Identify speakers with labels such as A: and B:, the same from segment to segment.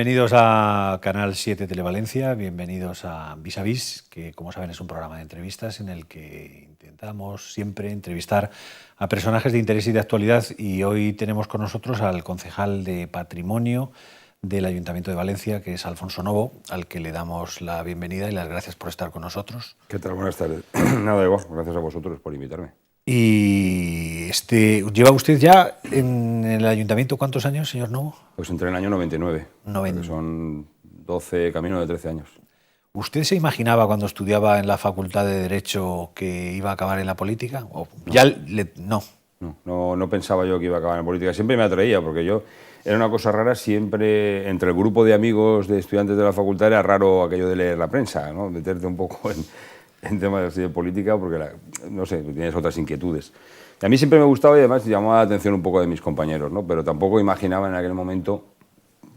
A: Bienvenidos a Canal 7 Televalencia, bienvenidos a Vis a Vis, que como saben es un programa de entrevistas en el que intentamos siempre entrevistar a personajes de interés y de actualidad, y hoy tenemos con nosotros al concejal de Patrimonio del Ayuntamiento de Valencia, que es Alfonso Novo, al que le damos la bienvenida y las gracias por estar con nosotros.
B: ¿Qué tal? Buenas tardes. Nada, igual, gracias a vosotros por invitarme.
A: Y ¿lleva usted ya en el Ayuntamiento cuántos años, señor Novo?
B: Pues entré en el año 99, que son 12, camino de 13 años.
A: ¿Usted se imaginaba cuando estudiaba en la Facultad de Derecho que iba a acabar en la política? ¿O ya
B: No pensaba yo que iba a acabar en la política. Siempre me atraía, porque yo era una cosa rara, siempre entre el grupo de amigos de estudiantes de la facultad era raro aquello de leer la prensa, ¿no? Meterte un poco en temas de política, porque, no sé, tienes otras inquietudes. Y a mí siempre me gustaba y además llamaba la atención un poco de mis compañeros, ¿no? Pero tampoco imaginaba en aquel momento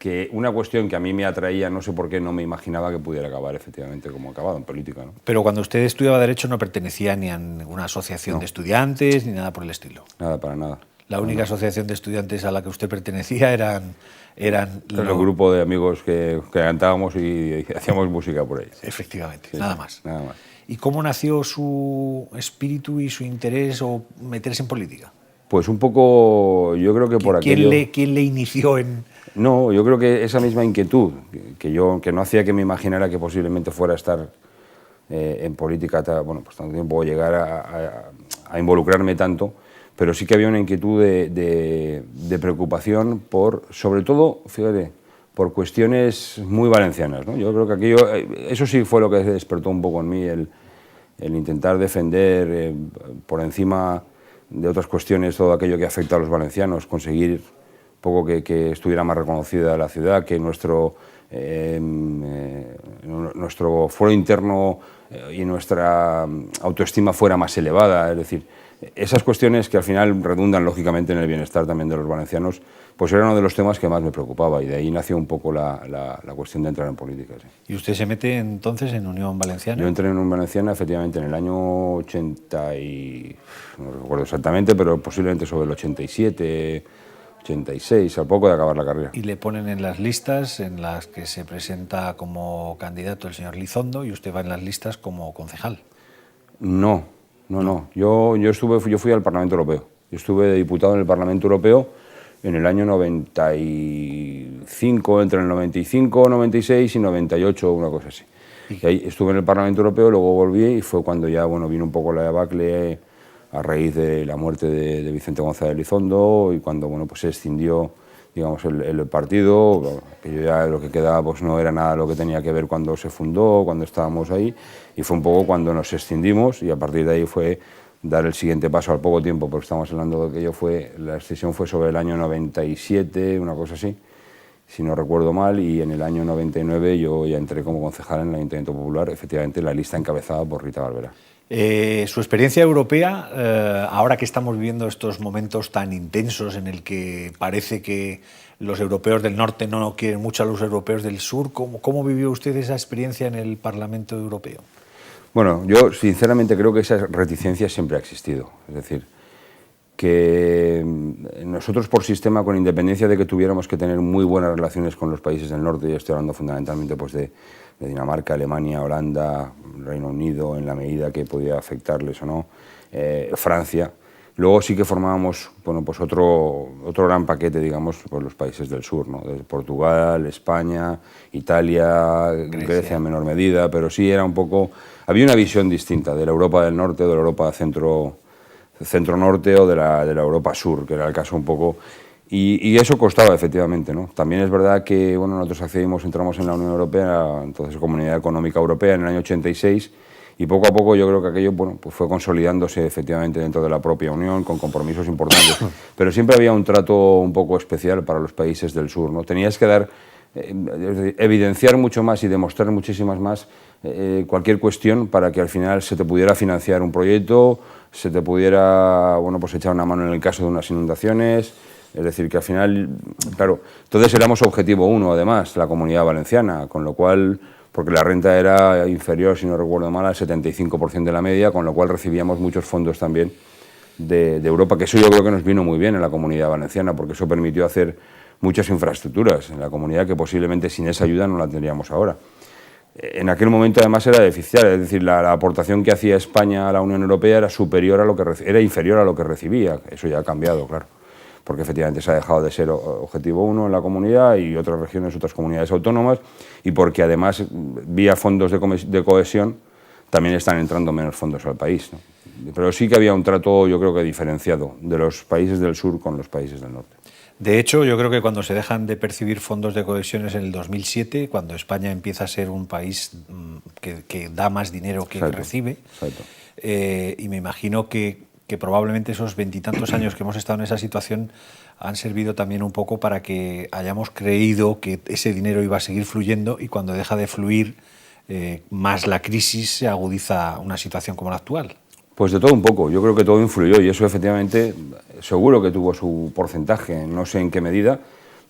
B: que una cuestión que a mí me atraía, no sé por qué, no me imaginaba que pudiera acabar efectivamente como ha acabado en política, ¿no?
A: Pero cuando usted estudiaba Derecho no pertenecía ni a ninguna asociación de estudiantes ni nada por el estilo.
B: Nada, para nada.
A: La única asociación de estudiantes a la que usted pertenecía eran
B: el grupo de amigos que cantábamos y hacíamos música por ahí.
A: Efectivamente,
B: sí,
A: nada más.
B: Nada más.
A: ¿Y cómo nació su espíritu y su interés o meterse en política?
B: Pues un poco, yo creo que por aquello...
A: ¿Quién le inició en...?
B: No, yo creo que esa misma inquietud, que no hacía que me imaginara que posiblemente fuera a estar en política, bueno, pues tanto tiempo, llegar a involucrarme tanto, pero sí que había una inquietud de preocupación por, sobre todo, fíjate, por cuestiones muy valencianas, ¿no? Yo creo que aquello, eso sí fue lo que despertó un poco en mí, el intentar defender por encima de otras cuestiones todo aquello que afecta a los valencianos, conseguir un poco que estuviera más reconocida la ciudad, que nuestro fuero interno y nuestra autoestima fuera más elevada, es decir, esas cuestiones que al final redundan lógicamente en el bienestar también de los valencianos, pues era uno de los temas que más me preocupaba, y de ahí nació un poco la cuestión de entrar en política. Sí.
A: ¿Y usted se mete entonces en Unión Valenciana?
B: Yo entré en Unión Valenciana efectivamente en el año 80 y... no recuerdo exactamente, pero posiblemente sobre el 87, 86, al poco de acabar la carrera.
A: Y le ponen en las listas en las que se presenta como candidato el señor Lizondo y usted va en las listas como concejal.
B: No. Yo fui al Parlamento Europeo. Yo estuve de diputado en el Parlamento Europeo en el año 95, entre el 95, 96 y 98, una cosa así. Y ahí estuve en el Parlamento Europeo, luego volví y fue cuando ya vino un poco la debacle a raíz de la muerte de Vicente González Elizondo y cuando pues se escindió, digamos, el partido, que yo ya lo que quedaba pues no era nada lo que tenía que ver cuando se fundó, cuando estábamos ahí, y fue un poco cuando nos escindimos y a partir de ahí fue dar el siguiente paso al poco tiempo, porque estamos hablando de que la escisión fue sobre el año 97, una cosa así, si no recuerdo mal, y en el año 99 yo ya entré como concejal en el Ayuntamiento Popular, efectivamente en la lista encabezada por Rita Barberá.
A: Su experiencia europea, ahora que estamos viviendo estos momentos tan intensos en el que parece que los europeos del norte no quieren mucho a los europeos del sur, ¿cómo vivió usted esa experiencia en el Parlamento Europeo?
B: Bueno, yo sinceramente creo que esa reticencia siempre ha existido. Es decir, que nosotros por sistema, con independencia de que tuviéramos que tener muy buenas relaciones con los países del norte, y estoy hablando fundamentalmente pues, de Dinamarca, Alemania, Holanda, Reino Unido, en la medida que podía afectarles o no, Francia. Luego sí que formábamos pues otro gran paquete, digamos, por los países del sur, ¿no? Desde Portugal, España, Italia, Grecia en menor medida, pero sí era un poco... Había una visión distinta de la Europa del norte, o de la Europa centro-norte o de la Europa sur, que era el caso un poco... Y eso costaba, efectivamente, ¿no? También es verdad que nosotros entramos en la Unión Europea, entonces Comunidad Económica Europea, en el año 86, y poco a poco yo creo que aquello pues fue consolidándose efectivamente dentro de la propia Unión, con compromisos importantes, pero siempre había un trato un poco especial para los países del sur, ¿no? Tenías que evidenciar mucho más y demostrar muchísimas más cualquier cuestión para que al final se te pudiera financiar un proyecto, se te pudiera pues echar una mano en el caso de unas inundaciones. Es decir, que al final, claro, entonces éramos objetivo 1, además, la Comunidad Valenciana, con lo cual, porque la renta era inferior, si no recuerdo mal, al 75% de la media, con lo cual recibíamos muchos fondos también de Europa, que eso yo creo que nos vino muy bien en la Comunidad Valenciana, porque eso permitió hacer muchas infraestructuras en la comunidad que posiblemente sin esa ayuda no la tendríamos ahora. En aquel momento además era deficitaria, es decir, la aportación que hacía España a la Unión Europea era era inferior a lo que recibía. Eso ya ha cambiado, claro, porque efectivamente se ha dejado de ser objetivo 1 en la comunidad y otras regiones, otras comunidades autónomas, y porque además vía fondos de cohesión también están entrando menos fondos al país, ¿no? Pero sí que había un trato, yo creo que diferenciado de los países del sur con los países del norte.
A: De hecho, yo creo que cuando se dejan de percibir fondos de cohesión es en el 2007, cuando España empieza a ser un país que da más dinero que recibe.
B: Exacto.
A: Y me imagino que probablemente esos 20 y tantos años que hemos estado en esa situación han servido también un poco para que hayamos creído que ese dinero iba a seguir fluyendo, y cuando deja de fluir más la crisis, se agudiza una situación como la actual.
B: Pues de todo un poco, yo creo que todo influyó, y eso efectivamente seguro que tuvo su porcentaje, no sé en qué medida,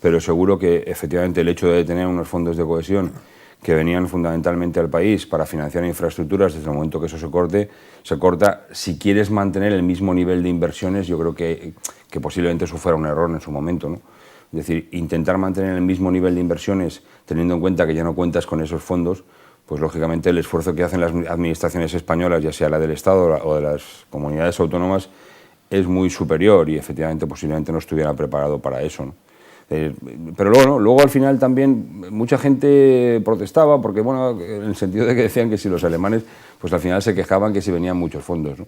B: pero seguro que efectivamente el hecho de tener unos fondos de cohesión que venían fundamentalmente al país para financiar infraestructuras, desde el momento que eso se corta, si quieres mantener el mismo nivel de inversiones, yo creo que posiblemente eso fuera un error en su momento, ¿no? Es decir, intentar mantener el mismo nivel de inversiones teniendo en cuenta que ya no cuentas con esos fondos, pues lógicamente el esfuerzo que hacen las administraciones españolas, ya sea la del Estado o de las comunidades autónomas, es muy superior, y efectivamente posiblemente no estuviera preparado para eso, ¿no? Pero luego al final también mucha gente protestaba, porque bueno, en el sentido de que decían que si los alemanes, pues al final se quejaban que si venían muchos fondos, ¿no?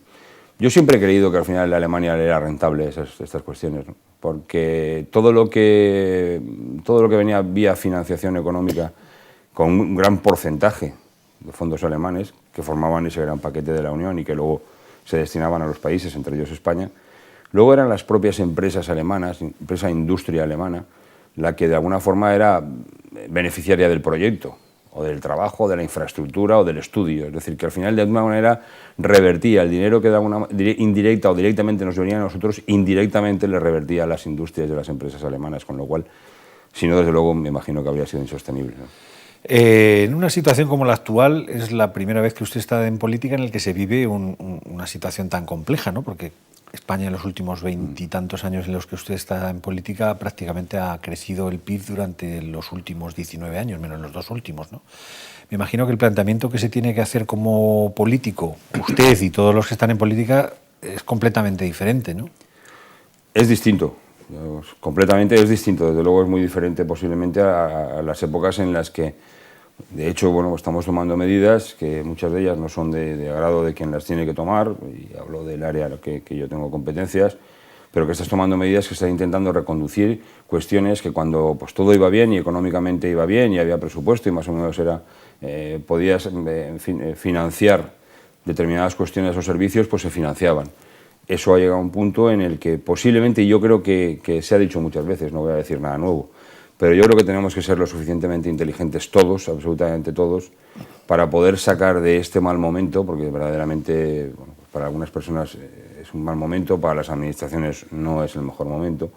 B: Yo siempre he creído que al final a Alemania le era rentable estas cuestiones, ¿no? Porque todo lo que venía vía financiación económica, con un gran porcentaje de fondos alemanes que formaban ese gran paquete de la Unión y que luego se destinaban a los países, entre ellos España, luego eran las propias empresas alemanas, empresa industria alemana, la que de alguna forma era beneficiaria del proyecto, o del trabajo, de la infraestructura o del estudio. Es decir, que al final de alguna manera revertía el dinero que de alguna indirecta o directamente nos venía a nosotros, indirectamente le revertía a las industrias de las empresas alemanas, con lo cual, si no, desde luego me imagino que habría sido insostenible, ¿no?
A: En una situación como la actual, es la primera vez que usted está en política en la que se vive una situación tan compleja, ¿no? Porque España en los últimos 20 y tantos años en los que usted está en política prácticamente ha crecido el PIB durante los últimos 19 años, menos los 2 últimos, ¿no? Me imagino que el planteamiento que se tiene que hacer como político, usted y todos los que están en política, es completamente diferente, ¿no?
B: Es distinto, completamente es distinto. Desde luego es muy diferente posiblemente a las épocas en las que, de hecho, bueno, estamos tomando medidas que muchas de ellas no son de agrado de quien las tiene que tomar, y hablo del área que yo tengo competencias, pero que estás tomando medidas que están intentando reconducir cuestiones que cuando pues, todo iba bien y económicamente iba bien y había presupuesto y más o menos podías financiar determinadas cuestiones o servicios, pues se financiaban. Eso ha llegado a un punto en el que posiblemente, y yo creo que se ha dicho muchas veces, no voy a decir nada nuevo, pero yo creo que tenemos que ser lo suficientemente inteligentes todos, absolutamente todos, para poder sacar de este mal momento, porque verdaderamente, bueno, para algunas personas es un mal momento, para las administraciones no es el mejor momento,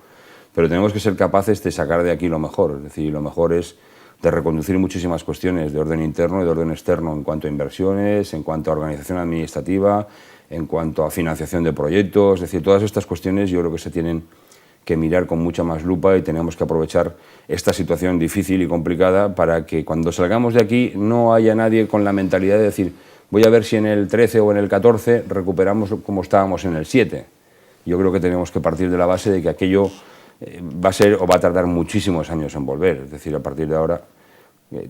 B: pero tenemos que ser capaces de sacar de aquí lo mejor. Es decir, lo mejor es de reconducir muchísimas cuestiones de orden interno y de orden externo en cuanto a inversiones, en cuanto a organización administrativa, en cuanto a financiación de proyectos. Es decir, todas estas cuestiones yo creo que se tienen que mirar con mucha más lupa, y tenemos que aprovechar esta situación difícil y complicada para que cuando salgamos de aquí no haya nadie con la mentalidad de decir voy a ver si en el 13 o en el 14 recuperamos como estábamos en el 7. Yo creo que tenemos que partir de la base de que aquello va a ser o va a tardar muchísimos años en volver. Es decir, a partir de ahora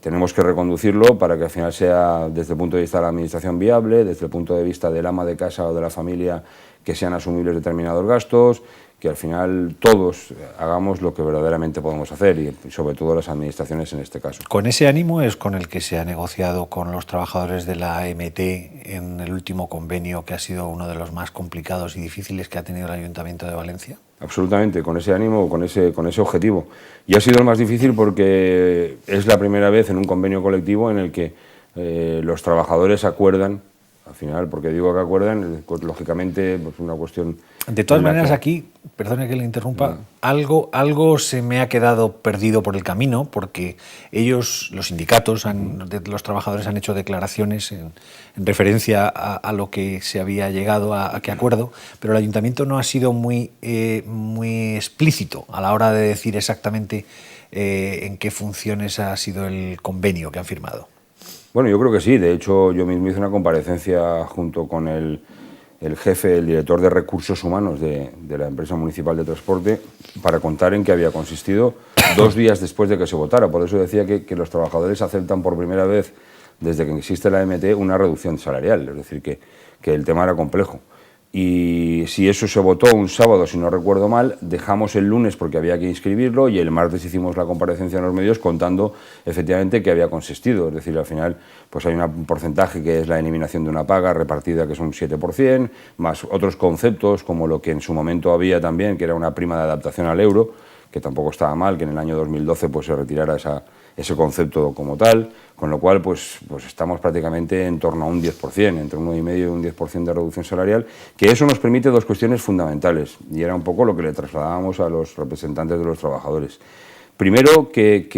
B: tenemos que reconducirlo para que al final sea, desde el punto de vista de la administración, viable, desde el punto de vista del ama de casa o de la familia, que sean asumibles determinados gastos, que al final todos hagamos lo que verdaderamente podemos hacer, y sobre todo las administraciones en este caso.
A: Con ese ánimo es con el que se ha negociado con los trabajadores de la AMT en el último convenio, que ha sido uno de los más complicados y difíciles que ha tenido el Ayuntamiento de Valencia.
B: Absolutamente, con ese ánimo, con ese objetivo. Y ha sido el más difícil porque es la primera vez en un convenio colectivo en el que los trabajadores acuerdan Al final, porque digo que acuerdan, pues, lógicamente, pues una cuestión...
A: De todas maneras, aquí, perdone que le interrumpa, algo se me ha quedado perdido por el camino, porque ellos, los sindicatos, los trabajadores han hecho declaraciones en referencia a lo que se había llegado a qué acuerdo, pero el ayuntamiento no ha sido muy explícito a la hora de decir exactamente en qué funciones ha sido el convenio que han firmado.
B: Bueno, yo creo que sí. De hecho, yo mismo hice una comparecencia junto con el jefe, el director de recursos humanos de la empresa municipal de transporte, para contar en qué había consistido 2 días después de que se votara. Por eso decía que los trabajadores aceptan por primera vez, desde que existe la AMT, una reducción salarial. Es decir, que el tema era complejo. Y si eso se votó un sábado, si no recuerdo mal, dejamos el lunes porque había que inscribirlo y el martes hicimos la comparecencia en los medios contando efectivamente qué había consistido. Es decir, al final pues hay un porcentaje que es la eliminación de una paga repartida, que es un 7%, más otros conceptos como lo que en su momento había también, que era una prima de adaptación al euro, que tampoco estaba mal que en el año 2012 pues se retirara ese concepto como tal, con lo cual pues estamos prácticamente en torno a un 10%, entre un 1,5 y un 10% de reducción salarial, que eso nos permite 2 cuestiones fundamentales, y era un poco lo que le trasladábamos a los representantes de los trabajadores. Primero, que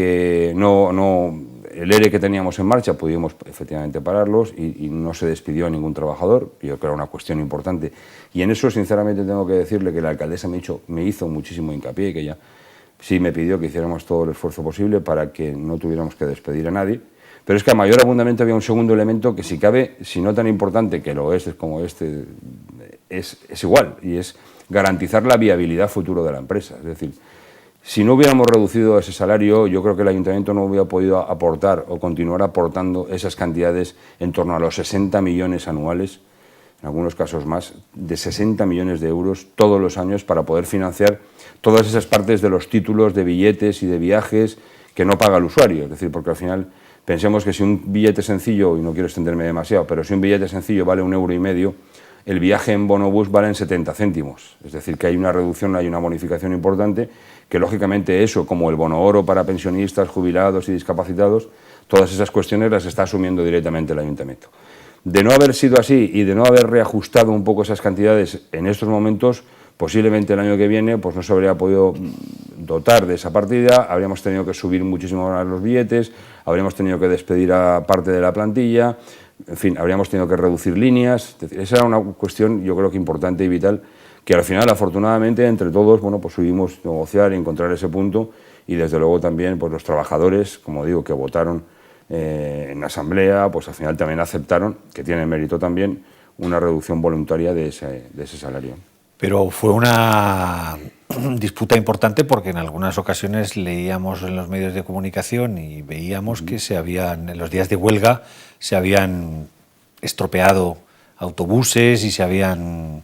B: el ERE que teníamos en marcha pudimos efectivamente pararlos y no se despidió a ningún trabajador, yo creo que era una cuestión importante, y en eso sinceramente tengo que decirle que la alcaldesa me hizo muchísimo hincapié, que ella sí me pidió que hiciéramos todo el esfuerzo posible para que no tuviéramos que despedir a nadie, pero es que a mayor abundamiento había un segundo elemento que, si cabe, si no tan importante que lo es como este, es igual, y es garantizar la viabilidad futuro de la empresa. Es decir, si no hubiéramos reducido ese salario, yo creo que el ayuntamiento no hubiera podido aportar o continuar aportando esas cantidades en torno a los 60 millones anuales, en algunos casos más, de 60 millones de euros todos los años para poder financiar todas esas partes de los títulos de billetes y de viajes que no paga el usuario. Es decir, porque al final pensemos que si un billete sencillo, y no quiero extenderme demasiado, pero si un billete sencillo vale 1,5 €, el viaje en bonobús vale en 70 céntimos. Es decir, que hay una reducción, hay una bonificación importante, que lógicamente eso, como el bono oro para pensionistas, jubilados y discapacitados, todas esas cuestiones las está asumiendo directamente el ayuntamiento. De no haber sido así y de no haber reajustado un poco esas cantidades en estos momentos, posiblemente el año que viene pues no se habría podido dotar de esa partida, habríamos tenido que subir muchísimo más los billetes, habríamos tenido que despedir a parte de la plantilla, en fin, habríamos tenido que reducir líneas. Es decir, esa era una cuestión, yo creo que importante y vital, que al final, afortunadamente, entre todos, bueno, pues pudimos negociar y encontrar ese punto, y desde luego también pues los trabajadores, como digo, que votaron en asamblea, pues al final también aceptaron, que tiene mérito también, una reducción voluntaria de ese salario.
A: Pero fue una disputa importante porque en algunas ocasiones leíamos en los medios de comunicación y veíamos que en los días de huelga se habían estropeado autobuses y se habían...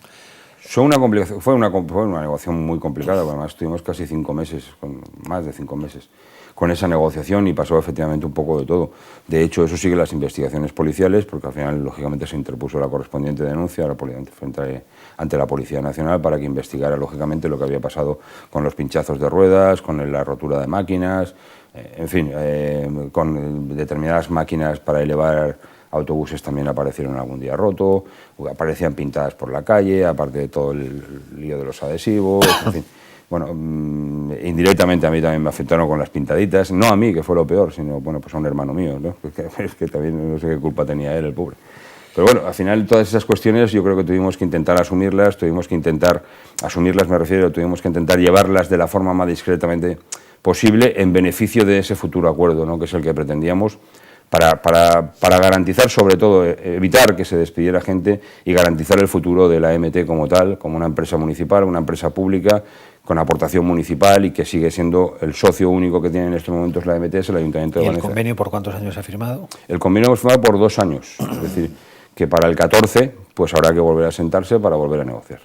B: Fue una negociación muy complicada, además estuvimos casi 5 meses, más de 5 meses, con esa negociación, y pasó efectivamente un poco de todo. De hecho, eso sigue las investigaciones policiales, porque al final, lógicamente, se interpuso la correspondiente denuncia ante la Policía Nacional para que investigara, lógicamente, lo que había pasado con los pinchazos de ruedas, con la rotura de máquinas, en fin, con determinadas máquinas para elevar autobuses también aparecieron algún día roto, aparecían pintadas por la calle, aparte de todo el lío de los adhesivos, en fin. Bueno, indirectamente a mí también me afectaron con las pintaditas, no a mí, que fue lo peor, sino bueno, pues a un hermano mío, ¿no? Es que también no sé qué culpa tenía él, el pobre. Pero bueno, al final todas esas cuestiones yo creo que tuvimos que intentar asumirlas, tuvimos que intentar llevarlas de la forma más discretamente posible en beneficio de ese futuro acuerdo, ¿no? Que es el que pretendíamos, para garantizar, sobre todo, evitar que se despidiera gente y garantizar el futuro de la AMT como tal, como una empresa municipal, una empresa pública, con aportación municipal, y que sigue siendo el socio único que tiene en estos momentos la AMT, es el Ayuntamiento de Valencia.
A: ¿Y el convenio por cuántos años se ha firmado?
B: El convenio hemos firmado por 2 años, es decir, que para el 14 pues habrá que volver a sentarse para volver a negociar.